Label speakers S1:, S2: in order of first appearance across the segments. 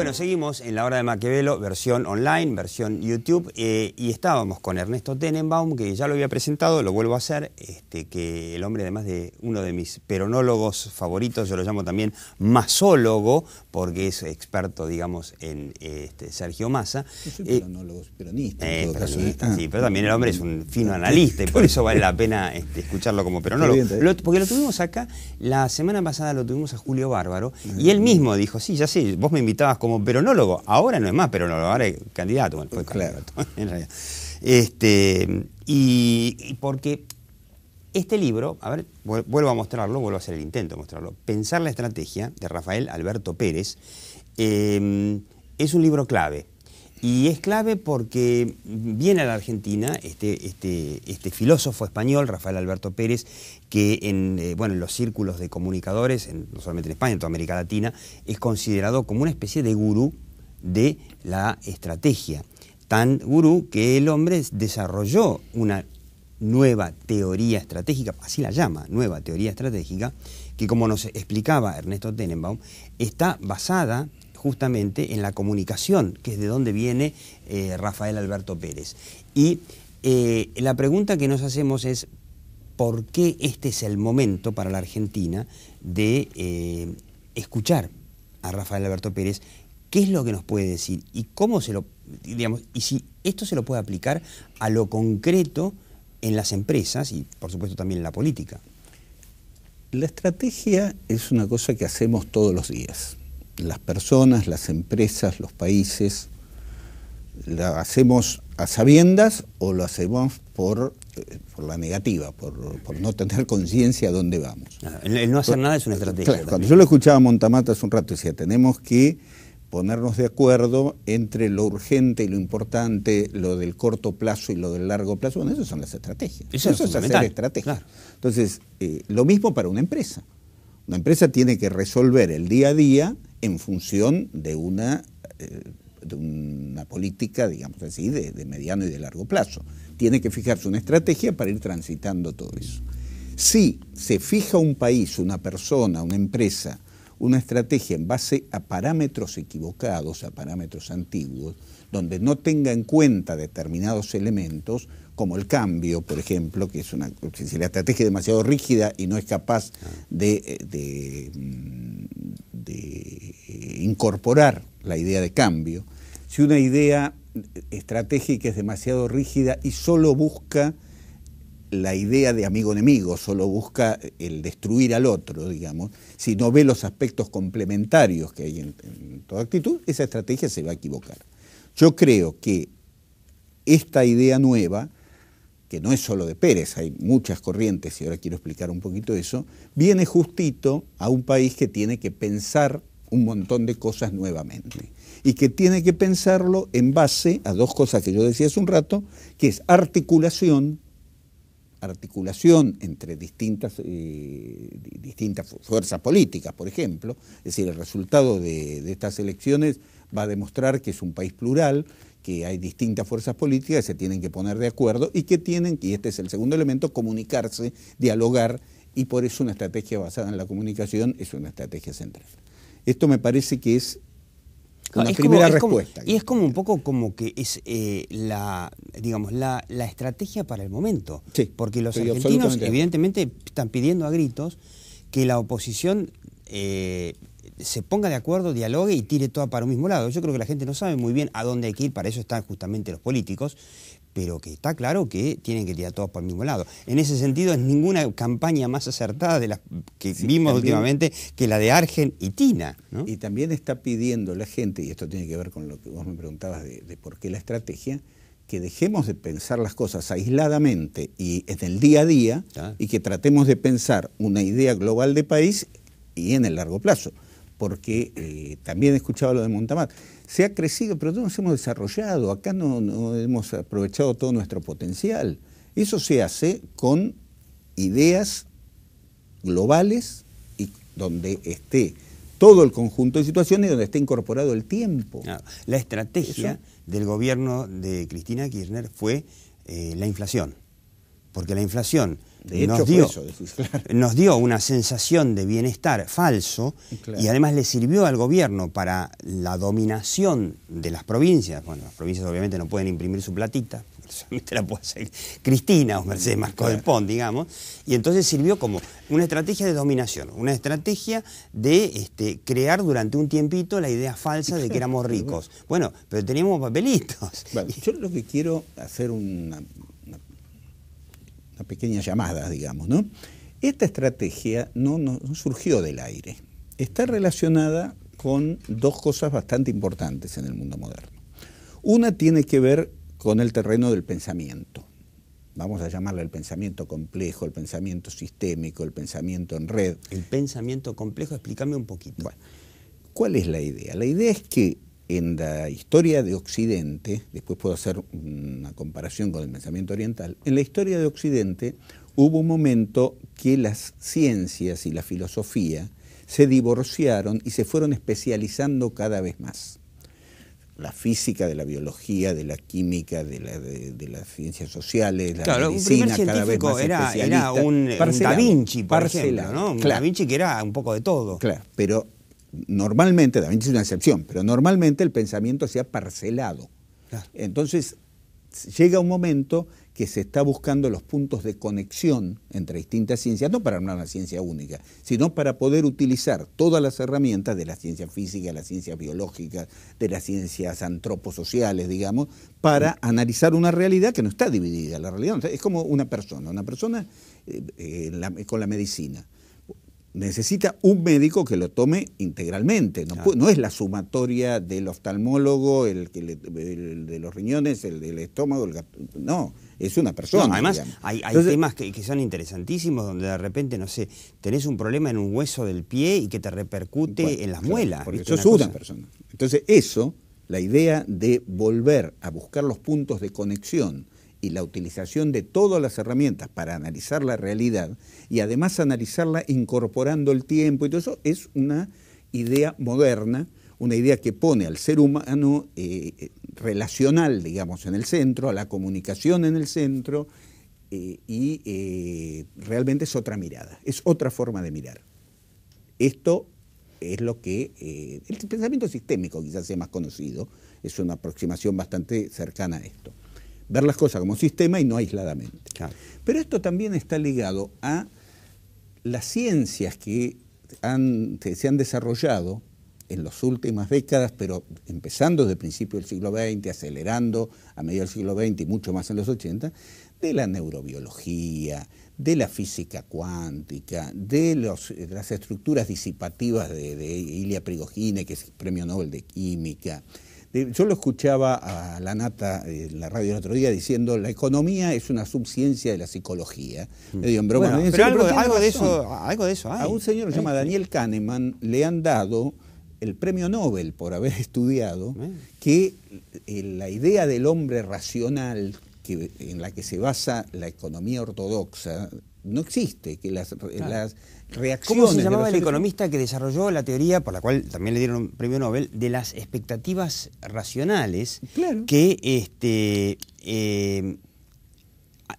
S1: Bueno, seguimos en La Hora de Maquiavelo, versión online, versión YouTube, y estábamos con Ernesto Tenenbaum, que ya lo había presentado, lo vuelvo a hacer, que el hombre, además de uno de mis peronólogos favoritos, yo lo llamo también masólogo, porque es experto, digamos, en Sergio Massa.
S2: Yo soy peronólogo, peronista, en todo caso.
S1: Sí, pero también el hombre es un fino analista, y por eso vale la pena escucharlo como peronólogo. Porque lo tuvimos acá, la semana pasada lo tuvimos a Julio Bárbaro, y él mismo dijo, sí, ya sé, vos me invitabas como peronólogo, ahora no es más peronólogo, ahora es candidato, bueno, fue candidato, en realidad. Y porque este libro, a ver, vuelvo a mostrarlo, vuelvo a hacer el intento de mostrarlo, Pensar la estrategia, de Rafael Alberto Pérez, es un libro clave. Y es clave porque viene a la Argentina este filósofo español, Rafael Alberto Pérez, que en los círculos de comunicadores, no solamente en España, en toda América Latina, es considerado como una especie de gurú de la estrategia. Tan gurú que el hombre desarrolló una nueva teoría estratégica, así la llama, nueva teoría estratégica, que como nos explicaba Ernesto Tenenbaum, está basada justamente en la comunicación, que es de donde viene Rafael Alberto Pérez. Y la pregunta que nos hacemos es, ¿por qué este es el momento para la Argentina de escuchar a Rafael Alberto Pérez? ¿Qué es lo que nos puede decir? Y cómo se lo, digamos, y si esto se lo puede aplicar a lo concreto en las empresas y, por supuesto, también en la política.
S2: La estrategia es una cosa que hacemos todos los días. Las personas, las empresas, los países, la hacemos a sabiendas o lo hacemos por la negativa, por no tener conciencia de dónde vamos.
S1: El no hacer nada es una estrategia.
S2: Claro, cuando yo lo escuchaba a Montamata hace un rato, decía, tenemos que ponernos de acuerdo entre lo urgente y lo importante, lo del corto plazo y lo del largo plazo. Bueno, esas son las estrategias. Eso es hacer estrategia. Claro. Entonces, lo mismo para una empresa. Una empresa tiene que resolver el día a día en función de una política, digamos así, de mediano y de largo plazo. Tiene que fijarse una estrategia para ir transitando todo eso. Si se fija un país, una persona, una empresa, una estrategia en base a parámetros equivocados, a parámetros antiguos, donde no tenga en cuenta determinados elementos, como el cambio, por ejemplo, que es si la estrategia es demasiado rígida y no es capaz de incorporar la idea de cambio, si una idea estratégica es demasiado rígida y solo busca la idea de amigo-enemigo, solo busca el destruir al otro, digamos, si no ve los aspectos complementarios que hay en toda actitud, esa estrategia se va a equivocar. Yo creo que esta idea nueva, que no es solo de Pérez, hay muchas corrientes, y ahora quiero explicar un poquito eso, viene justito a un país que tiene que pensar un montón de cosas nuevamente, y que tiene que pensarlo en base a dos cosas que yo decía hace un rato, que es articulación entre distintas fuerzas políticas, por ejemplo. Es decir, el resultado de estas elecciones va a demostrar que es un país plural, que hay distintas fuerzas políticas que se tienen que poner de acuerdo y que tienen, y este es el segundo elemento, comunicarse, dialogar, y por eso una estrategia basada en la comunicación es una estrategia central. Esto me parece que es una primera respuesta.
S1: Y es como un poco como que es la estrategia para el momento. Sí, porque los argentinos evidentemente están pidiendo a gritos que la oposición se ponga de acuerdo, dialogue y tire toda para un mismo lado. Yo creo que la gente no sabe muy bien a dónde hay que ir, para eso están justamente los políticos, pero que está claro que tienen que tirar todos para el mismo lado. En ese sentido, es ninguna campaña más acertada de las que vimos últimamente que la de Argentina, ¿no? Y también está pidiendo la gente, y esto tiene que ver con lo que vos me preguntabas de por qué la estrategia, que dejemos de pensar las cosas aisladamente y en el día a día, y que tratemos de pensar una idea global de país y en el largo plazo. Porque también escuchaba lo de Montamat, se ha crecido, pero no nos hemos desarrollado, acá no hemos aprovechado todo nuestro potencial. Eso se hace con ideas globales y donde esté todo el conjunto de situaciones y donde esté incorporado el tiempo. La estrategia del gobierno de Cristina Kirchner fue la inflación. porque la inflación
S2: de hecho,
S1: nos dio una sensación de bienestar falso, claro, y además le sirvió al gobierno para la dominación de las provincias. Bueno, las provincias obviamente no pueden imprimir su platita, solamente la puede hacer Cristina o Mercedes Marcó del Pont, digamos, y entonces sirvió como una estrategia de dominación, una estrategia de crear durante un tiempito la idea falsa de que éramos ricos. Bueno, pero teníamos papelitos.
S2: Bueno, yo lo que quiero hacer una pequeña llamada, digamos, ¿no? Esta estrategia no surgió del aire. Está relacionada con dos cosas bastante importantes en el mundo moderno. Una tiene que ver con el terreno del pensamiento. Vamos a llamarle el pensamiento complejo, el pensamiento sistémico, el pensamiento en red.
S1: El pensamiento complejo, explícame un poquito.
S2: Bueno, ¿cuál es la idea? La idea es que en la historia de Occidente, después puedo hacer una comparación con el pensamiento oriental, en la historia de Occidente hubo un momento que las ciencias y la filosofía se divorciaron y se fueron especializando cada vez más. La física, de la biología, de la química, de las ciencias sociales, la medicina, cada vez más especialista.
S1: Era un Da Vinci, por ejemplo, ¿no? Un Da Vinci que era un poco de todo.
S2: Claro, pero normalmente, Da Vinci es una excepción, pero normalmente el pensamiento se ha parcelado. Claro. Entonces, llega un momento que se está buscando los puntos de conexión entre distintas ciencias, no para armar una ciencia única, sino para poder utilizar todas las herramientas de la ciencia física, de las ciencias biológicas, de las ciencias antroposociales, digamos, para analizar una realidad que no está dividida. La realidad es como una persona con la medicina. Necesita un médico que lo tome integralmente, no es la sumatoria del oftalmólogo, el de los riñones, el del estómago, no, es una persona.
S1: No, además hay temas que son interesantísimos, donde de repente, no sé, tenés un problema en un hueso del pie y que te repercute en las muelas.
S2: Porque eso es una persona. Entonces la idea de volver a buscar los puntos de conexión y la utilización de todas las herramientas para analizar la realidad y además analizarla incorporando el tiempo y todo eso es una idea moderna, una idea que pone al ser humano relacional, digamos, en el centro, a la comunicación en el centro y realmente es otra mirada, es otra forma de mirar. Esto es lo que el pensamiento sistémico quizás sea más conocido, es una aproximación bastante cercana a esto. Ver las cosas como sistema y no aisladamente.
S1: Claro.
S2: Pero esto también está ligado a las ciencias que se han desarrollado en las últimas décadas, pero empezando desde el principio del siglo XX, acelerando a mediados del siglo XX y mucho más en los 80, de la neurobiología, de la física cuántica, de las estructuras disipativas de Ilya Prigogine, que es premio Nobel de Química. Yo lo escuchaba a Lanata en la radio el otro día diciendo la economía es una subciencia de la psicología. Medio en broma.
S1: Bueno, pero algo de eso hay.
S2: A un señor que se llama Daniel Kahneman le han dado el premio Nobel por haber estudiado que la idea del hombre racional en la que se basa la economía ortodoxa no existe, que las reacciones...
S1: ¿Cómo se llamaba el economista que desarrolló la teoría, por la cual también le dieron un premio Nobel, de las expectativas racionales que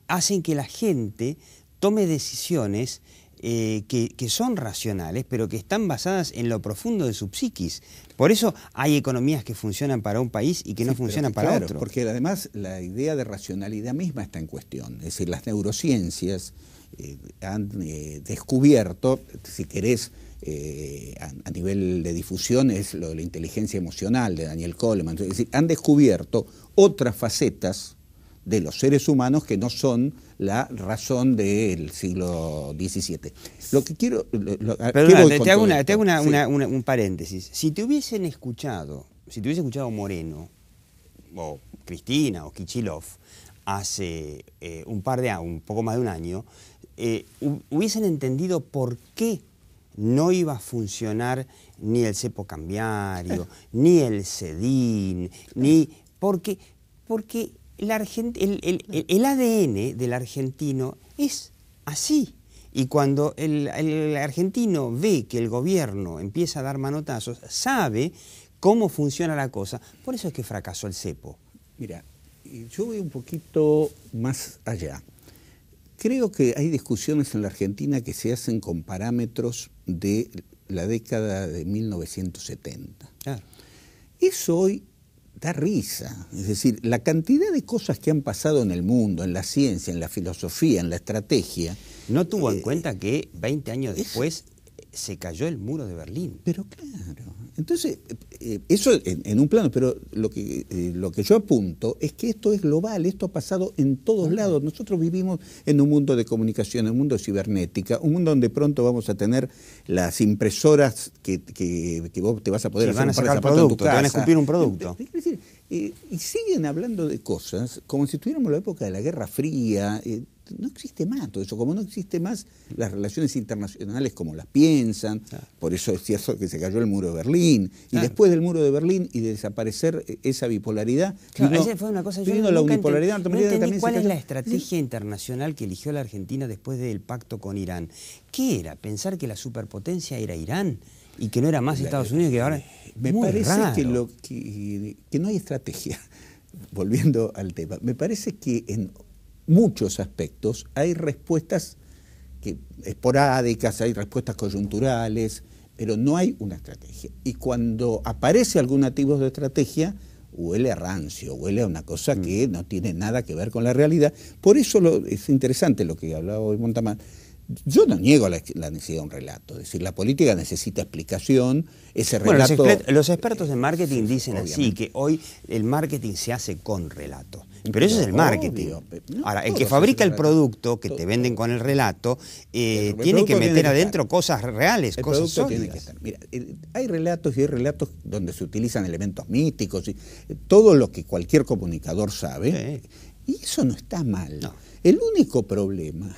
S1: hacen que la gente tome decisiones que son racionales, pero que están basadas en lo profundo de su psiquis? Por eso hay economías que funcionan para un país y que no funcionan para otro.
S2: Porque además la idea de racionalidad misma está en cuestión. Es decir, las neurociencias han descubierto, si querés, a nivel de difusión, es lo de la inteligencia emocional de Daniel Goleman. Es decir, han descubierto otras facetas de los seres humanos que no son la razón del siglo XVII. Lo que quiero...
S1: te hago un paréntesis. Si te hubiese escuchado Moreno, o Cristina, o Kichilov, hace un poco más de un año, hubiesen entendido por qué no iba a funcionar ni el cepo cambiario, ni el CEDIN, porque el ADN del argentino es así. Y cuando el argentino ve que el gobierno empieza a dar manotazos, sabe cómo funciona la cosa. Por eso es que fracasó el cepo.
S2: Mira, yo voy un poquito más allá. Creo que hay discusiones en la Argentina que se hacen con parámetros de la década de 1970.
S1: Claro.
S2: Eso hoy da risa. Es decir, la cantidad de cosas que han pasado en el mundo, en la ciencia, en la filosofía, en la estrategia.
S1: No tuvo en cuenta que 20 años después se cayó el muro de Berlín.
S2: Pero claro. Entonces, eso en un plano, pero lo que yo apunto es que esto es global, esto ha pasado en todos lados. Nosotros vivimos en un mundo de comunicación, en un mundo de cibernética, un mundo donde pronto vamos a tener las impresoras que vos te vas a poder hacer
S1: van a sacar producto, te van a escupir un producto.
S2: Es decir, y siguen hablando de cosas como si estuviéramos en la época de la Guerra Fría. No existe más todo eso, como no existe más las relaciones internacionales como las piensan, por eso es cierto que se cayó el muro de Berlín, y después del muro de Berlín y de desaparecer esa bipolaridad,
S1: esa fue una cosa, yo
S2: la unipolaridad
S1: no entendí cuál es la estrategia internacional que eligió la Argentina después del pacto con Irán. ¿Qué era? ¿Pensar que la superpotencia era Irán y que no era más Estados Unidos que ahora?
S2: Me parece que no hay estrategia, volviendo al tema, me parece que en muchos aspectos hay respuestas esporádicas, hay respuestas coyunturales, pero no hay una estrategia. Y cuando aparece algún atisbo de estrategia, huele a rancio, huele a una cosa que no tiene nada que ver con la realidad. Por eso es interesante lo que hablaba hoy Montamán. Yo no niego la necesidad de un relato, es decir, la política necesita explicación, ese relato...
S1: Bueno, los expertos en marketing dicen así, que hoy el marketing se hace con relato. Pero eso es el marketing. Ahora, el que fabrica el producto, que te venden con el relato, tiene que meter adentro cosas reales, cosas sólidas.
S2: Mira, hay relatos y hay relatos donde se utilizan elementos míticos, y todo lo que cualquier comunicador sabe, y eso no está mal. No. El único problema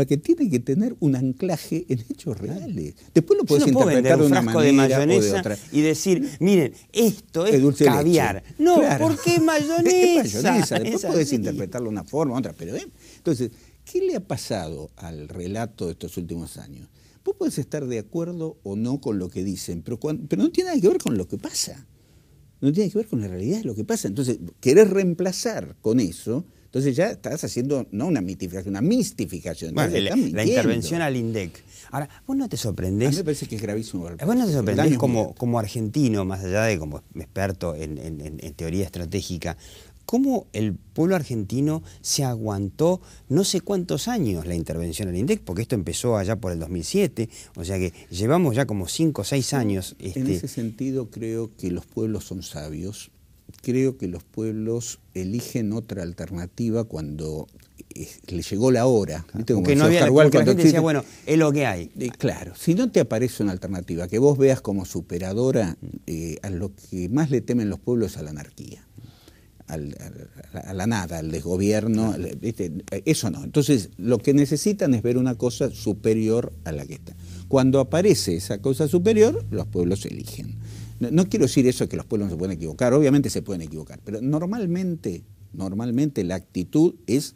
S2: que tiene que tener un anclaje en hechos reales. Después lo puedes interpretar de una manera o de otra.
S1: Y decir, miren, esto es caviar. No, claro. ¿Por qué mayonesa?
S2: Después podés interpretarlo de una forma u otra. Pero, entonces, ¿qué le ha pasado al relato de estos últimos años? Vos podés estar de acuerdo o no con lo que dicen, pero no tiene nada que ver con lo que pasa. No tiene que ver con la realidad de lo que pasa. Entonces, querés reemplazar con eso... Entonces ya estás haciendo, no una mitificación, una mistificación.
S1: Bueno, la intervención al INDEC. Ahora, ¿vos no te sorprendés?
S2: A mí me parece que es gravísimo.
S1: ¿Vos no te sorprendés como argentino, más allá de como experto en teoría estratégica, cómo el pueblo argentino se aguantó no sé cuántos años la intervención al INDEC? Porque esto empezó allá por el 2007, o sea que llevamos ya como 5 o 6 años.
S2: En ese sentido creo que los pueblos son sabios. Creo que los pueblos eligen otra alternativa cuando les llegó la hora. ¿Viste? Como
S1: no había, porque la gente decía, bueno, es lo que hay.
S2: Claro, si no te aparece una alternativa que vos veas como superadora, a lo que más le temen los pueblos es a la anarquía, a la nada, al desgobierno, ¿viste? Eso no. Entonces, lo que necesitan es ver una cosa superior a la que está. Cuando aparece esa cosa superior, los pueblos eligen. No quiero decir eso que los pueblos no se pueden equivocar, obviamente se pueden equivocar, pero normalmente la actitud es,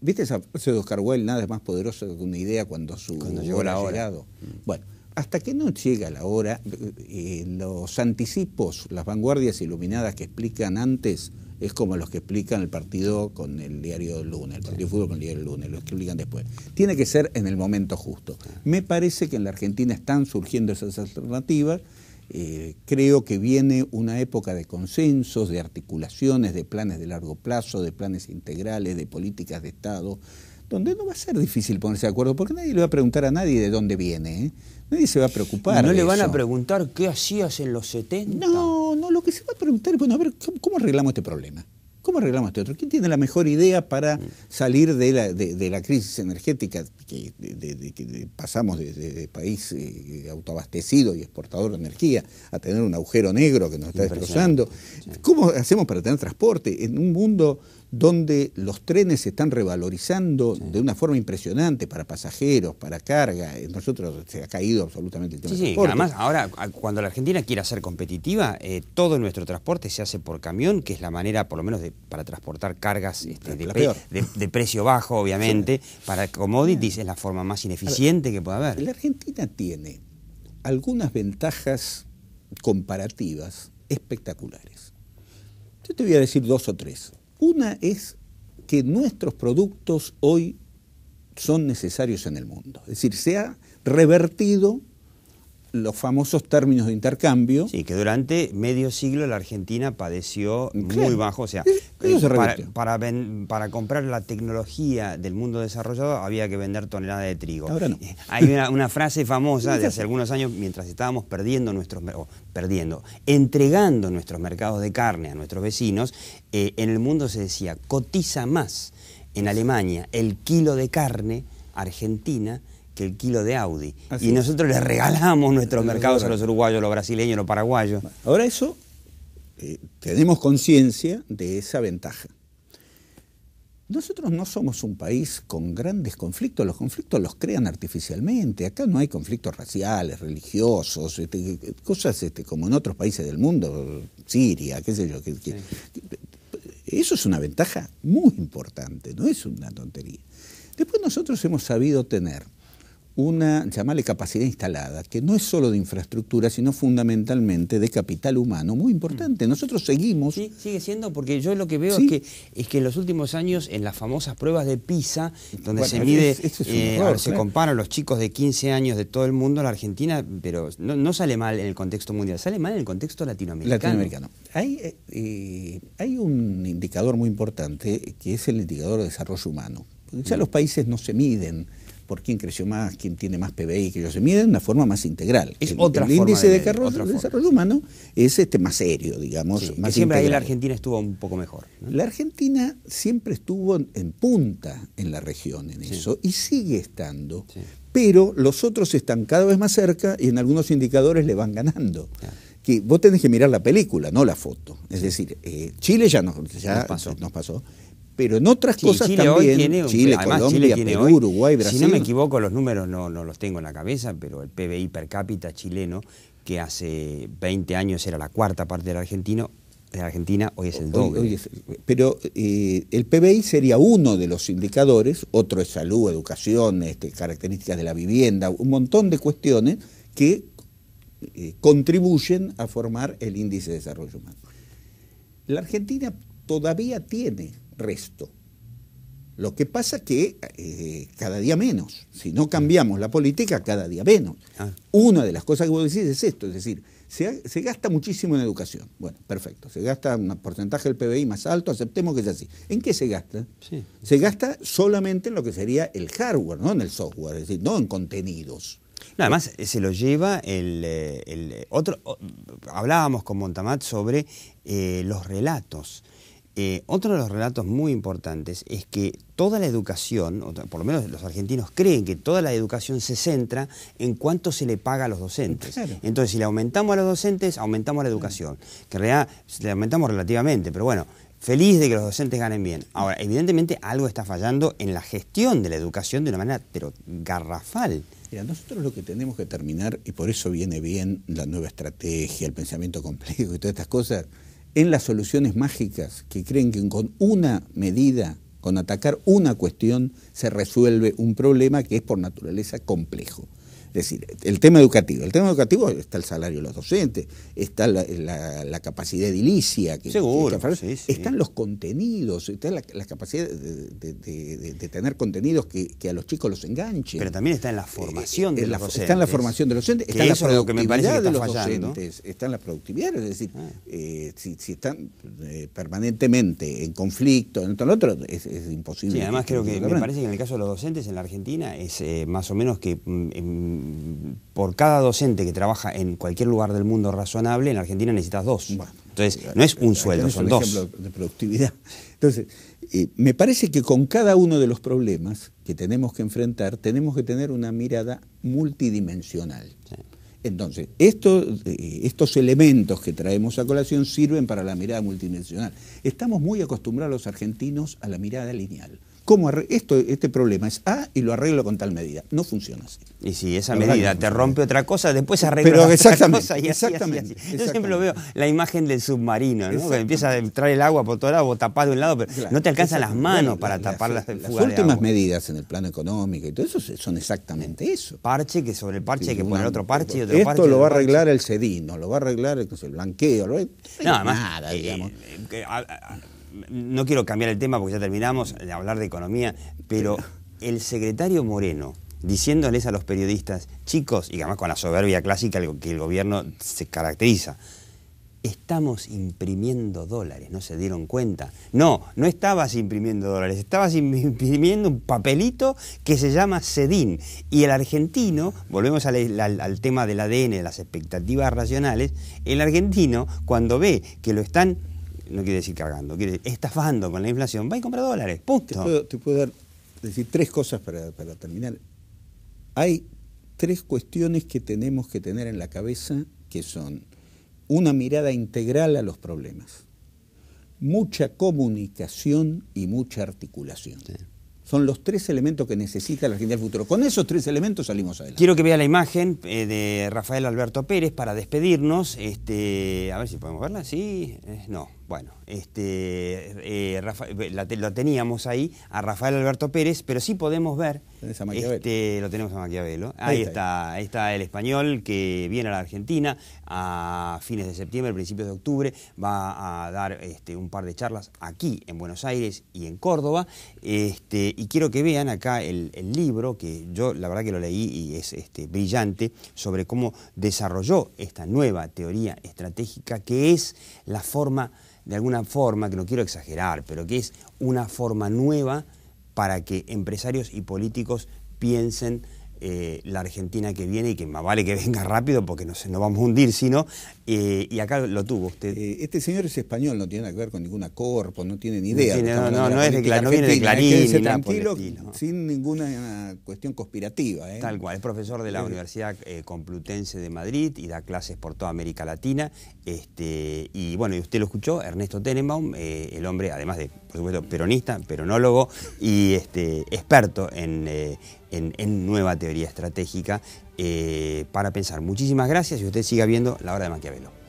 S2: ¿viste esa frase de Oscar Wilde? Nada es más poderoso que una idea cuando llegó la hora ha llegado. Bueno, hasta que no llega la hora, los anticipos, las vanguardias iluminadas que explican antes, es como los que explican el partido con el diario del lunes, el partido de fútbol con el diario del lunes, los que explican después. Tiene que ser en el momento justo. Me parece que en la Argentina están surgiendo esas alternativas. Creo que viene una época de consensos, de articulaciones, de planes de largo plazo, de planes integrales, de políticas de Estado, donde no va a ser difícil ponerse de acuerdo, porque nadie le va a preguntar a nadie de dónde viene, ¿eh? Nadie se va a preocupar.
S1: ¿Y no le van a preguntar qué hacías en los 70?
S2: No, lo que se va a preguntar es, bueno, a ver, ¿cómo arreglamos este problema? ¿Cómo arreglamos este otro? ¿Quién tiene la mejor idea para salir de la crisis energética que pasamos de país autoabastecido y exportador de energía a tener un agujero negro que nos está destrozando? ¿Cómo hacemos para tener transporte en un mundo donde los trenes se están revalorizando de una forma impresionante para pasajeros, para carga? Nosotros se ha caído absolutamente el tema del transporte.
S1: Además, ahora cuando la Argentina quiera ser competitiva, todo nuestro transporte se hace por camión, que es la manera, por lo menos, para transportar cargas de precio bajo, obviamente, para commodities es la forma más ineficiente que puede haber.
S2: La Argentina tiene algunas ventajas comparativas espectaculares. Yo te voy a decir 2 o 3. Una es que nuestros productos hoy son necesarios en el mundo. Es decir, se ha revertido los famosos términos de intercambio.
S1: Sí, que durante medio siglo la Argentina padeció
S2: Claro,
S1: muy bajo. O sea,
S2: eso se revirtió.
S1: para comprar la tecnología del mundo desarrollado había que vender toneladas de trigo.
S2: Ahora no.
S1: Hay una frase famosa de hace algunos años, mientras estábamos entregando nuestros mercados de carne a nuestros vecinos, en el mundo se decía, cotiza más en Alemania el kilo de carne argentina que el kilo de Audi.
S2: Así
S1: y
S2: es.
S1: nosotros les regalamos nuestros mercados a los uruguayos, a los brasileños, a los paraguayos.
S2: Ahora eso, tenemos conciencia de esa ventaja. Nosotros no somos un país con grandes conflictos, los conflictos los crean artificialmente. Acá no hay conflictos raciales, religiosos, cosas como en otros países del mundo, Siria, qué sé yo.
S1: Sí.
S2: Eso es una ventaja muy importante, no es una tontería. Después nosotros hemos sabido tener una, llamarle capacidad instalada, que no es solo de infraestructura, sino fundamentalmente de capital humano, muy importante. Nosotros seguimos...
S1: Sí, sigue siendo, porque yo lo que veo
S2: ¿Sí?
S1: es que en los últimos años, en las famosas pruebas de PISA, donde
S2: Bueno,
S1: se mide,
S2: es un error,
S1: se
S2: claro.
S1: comparan los chicos de 15 años de todo el mundo, la Argentina, pero no sale mal en el contexto mundial, sale mal en el contexto latinoamericano.
S2: Hay un indicador muy importante, que es el indicador de desarrollo humano. Porque ya los países no se miden por quién creció más, quién tiene más PBI, que ellos se miden de una forma más integral.
S1: Es
S2: el
S1: otra forma
S2: índice
S1: de
S2: de
S1: medir, otra forma.
S2: desarrollo humano es más serio, digamos,
S1: Sí,
S2: más
S1: que siempre ahí la
S2: integral.
S1: Argentina estuvo un poco mejor, ¿no?
S2: La Argentina siempre estuvo en punta en la región en
S1: Sí.
S2: eso y sigue estando,
S1: Sí.
S2: pero los otros están cada vez más cerca y en algunos indicadores le van ganando.
S1: Claro.
S2: Que vos tenés que mirar la película, no la foto. Es decir, Chile ya nos pasó. Pero en otras
S1: Sí,
S2: cosas
S1: Chile
S2: también,
S1: hoy tiene,
S2: Chile,
S1: además,
S2: Colombia,
S1: Chile tiene
S2: Perú,
S1: hoy,
S2: Uruguay, Brasil.
S1: si no me equivoco, los números no los tengo en la cabeza, pero el PBI per cápita chileno, que hace 20 años era la cuarta parte del argentino, de la Argentina, hoy es el doble.
S2: Pero el PBI sería uno de los indicadores, otro es salud, educación, características de la vivienda, un montón de cuestiones que contribuyen a formar el índice de desarrollo humano. La Argentina todavía tiene resto. Lo que pasa que cada día menos. Si no cambiamos la política, cada día menos. Una de las cosas que vos decís es esto, es decir, se gasta muchísimo en educación. Bueno, perfecto, se gasta un porcentaje del PBI más alto, aceptemos que es así. ¿En qué se gasta?
S1: Sí.
S2: Se gasta solamente en lo que sería el hardware, no en el software, es decir, no en contenidos.
S1: No, además se lo lleva hablábamos con Montamat sobre los relatos. Otro de los relatos muy importantes es que toda la educación, o por lo menos los argentinos creen que toda la educación se centra en cuánto se le paga a los docentes.
S2: Claro.
S1: Entonces, si le aumentamos a los docentes, aumentamos la educación. Que en realidad le aumentamos relativamente, pero bueno, feliz de que los docentes ganen bien. Ahora, evidentemente algo está fallando en la gestión de la educación de una manera, pero garrafal.
S2: Mira, nosotros lo que tenemos que terminar, y por eso viene bien la nueva estrategia, el pensamiento complejo y todas estas cosas, en las soluciones mágicas que creen que con una medida, con atacar una cuestión, se resuelve un problema que es por naturaleza complejo. Es decir, el tema educativo está el salario de los docentes, está la capacidad edilicia,
S1: Seguro, sí.
S2: Están los contenidos, está la capacidad de tener contenidos que a los chicos los enganchen.
S1: Pero también está en la formación de los docentes.
S2: Está en la formación de los docentes, está en la productividad de los docentes, está en la productividad, es decir, si están permanentemente en conflicto, en todo lo otro, es imposible.
S1: Sí, además creo que me parece que en el caso de los docentes en la Argentina es más o menos que por cada docente que trabaja en cualquier lugar del mundo razonable, en la Argentina necesitas dos. Bueno, entonces, no es un sueldo, son dos.
S2: Ejemplo de productividad. Entonces, me parece que con cada uno de los problemas que tenemos que enfrentar, tenemos que tener una mirada multidimensional. Sí. Entonces, estos elementos que traemos a colación sirven para la mirada multidimensional. Estamos muy acostumbrados los argentinos a la mirada lineal. Este problema es A y lo arreglo con tal medida. No funciona así.
S1: Y si esa medida te rompe otra cosa, después arreglo otra cosa y así. Yo siempre lo veo, la imagen del submarino, ¿no? Que empieza a entrar el agua por todo lado, vos tapás de un lado, pero no te alcanzan las manos para tapar las fugas de agua.
S2: Las últimas medidas en el plano económico y todo eso son exactamente eso.
S1: Parche, que sobre el parche hay que poner otro parche y otro parche.
S2: Esto lo va a arreglar el Cedino, lo va a arreglar el blanqueo,
S1: no, además,
S2: nada, digamos.
S1: no quiero cambiar el tema porque ya terminamos de hablar de economía, pero el secretario Moreno, diciéndoles a los periodistas, chicos, y además con la soberbia clásica que el gobierno se caracteriza, estamos imprimiendo dólares, ¿no se dieron cuenta? No, no estabas imprimiendo dólares, estabas imprimiendo un papelito que se llama CEDIN. Y el argentino, volvemos al tema del ADN, de las expectativas racionales, el argentino cuando ve que lo están, no quiere decir cagando, quiere decir estafando con la inflación, va y compra dólares, punto.
S2: Te puedo decir tres cosas para terminar. Hay tres cuestiones que tenemos que tener en la cabeza que son una mirada integral a los problemas, mucha comunicación y mucha articulación. Sí. Son los tres elementos que necesita la Argentina del futuro. Con esos tres elementos salimos adelante.
S1: Quiero que vea la imagen de Rafael Alberto Pérez para despedirnos. A ver si podemos verla. ¿Sí? No. Bueno, lo teníamos ahí, a Rafael Alberto Pérez, pero sí podemos ver...
S2: ¿Tenés a Maquiavelo?
S1: Lo tenemos a Maquiavelo. Ahí está el español que viene a la Argentina a fines de septiembre, principios de octubre. Va a dar un par de charlas aquí en Buenos Aires y en Córdoba. Y quiero que vean acá el libro, que yo la verdad que lo leí y es brillante, sobre cómo desarrolló esta nueva teoría estratégica, que es la forma... de alguna forma, que no quiero exagerar, pero que es una forma nueva para que empresarios y políticos piensen la Argentina que viene y que más vale que venga rápido porque nos vamos a hundir, sino, y acá lo tuvo usted.
S2: Este señor es español, no tiene nada que ver con ninguna corpo, no tiene ni idea.
S1: No viene de Clarín, ni nada por el estilo.
S2: Sin ninguna cuestión conspirativa.
S1: Tal cual, es profesor de la Universidad Complutense de Madrid y da clases por toda América Latina. Y bueno, y usted lo escuchó, Ernesto Tenenbaum, el hombre, además de, por supuesto, peronista, peronólogo y experto en nueva teoría estratégica para pensar. Muchísimas gracias y usted siga viendo La Hora de Maquiavelo.